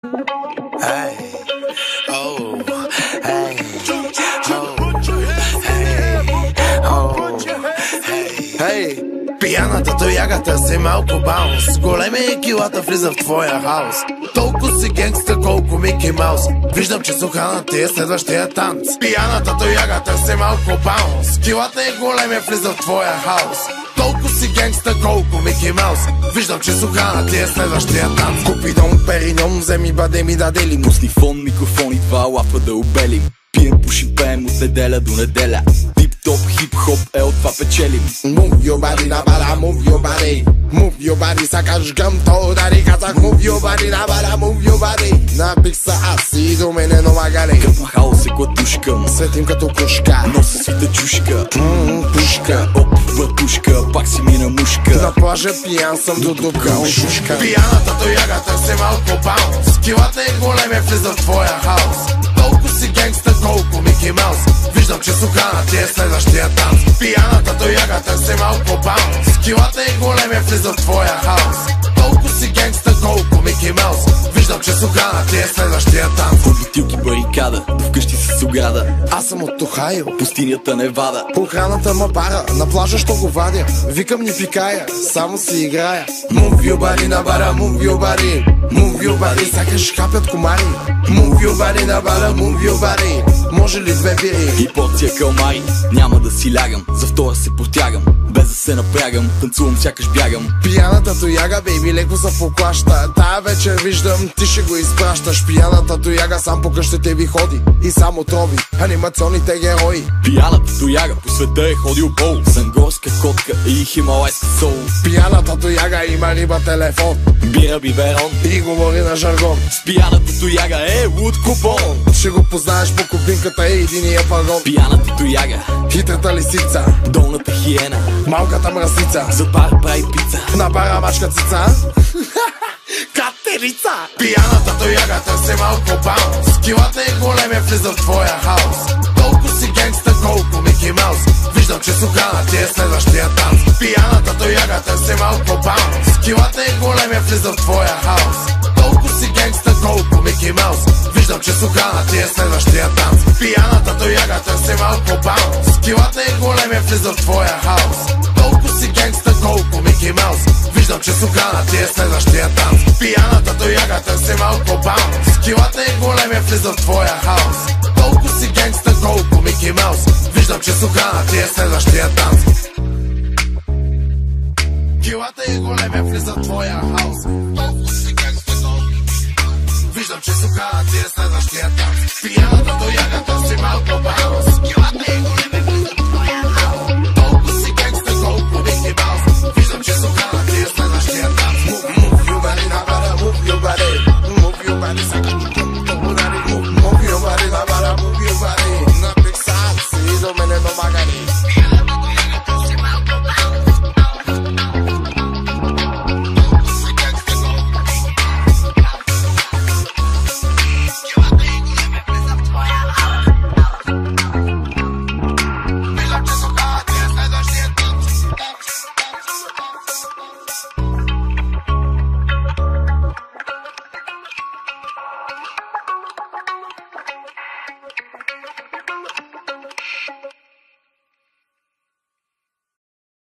Hey, oh, hey, oh, hey, hey. Пияната тояга търси малко баунс. Големия килата влиза в твоя хаус. Толкова си генгста, колко Мики Маус. Виждам, че с охрана ти е следващия танц. Пияната тояга търси малко баунс. Килата е големия влиза в твоя хаус. Толкова си генгста, колко Мики Маус. Виждам, че с охрана ти е следващия танц. Купидон, периньон, вземи баде ми даде ли. Мусни фон, микрофон и два лапа да обелим. Пием, пушим, пеем от неделя до неделя. Тип-топ, хип-хоп, от това печелим. Move your body, на бара, move your body. Move your body, сакаш гъм, то удари. Казах move your body, на бара, move your body. Напих са аз и до мене но магалей. Кът махал се клатушкам, светим като кружка. носа свита чушка. Пушка, оп, въртушка, пак си мина мушка. на плажа пиян съм до дупка ушушка. Пияната тояга търси малко баунс. Килата е големия влиза в твоя хаус. Толко си генгста, колко Мики Маус. Виждам, че с охрана ти е следващия танц. Пияната тояга търси малко баунс. Килата е големия влиза в твоя хаус. Толко си генгста, колко Мики Маус. Виждам, че с охрана ти е следващия танц. От бутилки барикада, до вкъщи с ограда. Аз съм от Охайо, пустинята Невада. охраната ма бара, на плажа що го вадя. Викам ни пикая, само си играя. Move your body на бара, move your body. Move your body, сякаш хапят комари. Move your body на бара, move your body. Може ли две бири? И порция калмари, няма да си лягам. За втора се протягам, без да се напрягам. Танцувам, сякаш бягам. Пияната тояга, бейби, леко се поклаща. Тая вечер виждам, ти ще го изпращаш. Пияната тояга сам по къщите ви ходи и само трови анимационните герои. Пияната тояга по света е ходил пол. Сангорска котка и хималайска сол. Пияната тояга има риба телефон, бира биберон и говори на жаргон. С пияната тояга е луд купон. Ще го познаеш по купинката и единия пагон. Пияната тояга, хитрата лисица, долната хиена, малката мръсица, за бара прави пица, на бара мачка цица. Катерица! Пияната тояга търси малко баунс. Килата е големия влиза в твоя хаус. Толко си генгста, колко Мики Маус. Виждам, че с охрана ти е следващия танц. Пияната тояга търси малко баунс. Килата е големия влиза в твоя хаус. Толко си генгста, колко Мики Маус. Виждам, че с охрана ти е следващия танц. Пияната тояга търси малко баунс. Килата е големия влиза в твоя хаус. Толко си генгста, колко Мики Маус. Виждам, че с охрана ти е следващия танц. Пияната тояга търси малко баунс. Килата е големия влиза в твоя хаус. Толко си генгста, колко Мики Маус. Виждам, че с охрана ти е следващия танц. Килата е големия влиза в твоя хаус. Толко си генгста, колко виждам, че с охрана ти е следващия танц. Пияната тояга търси малко баунс. Килата е големия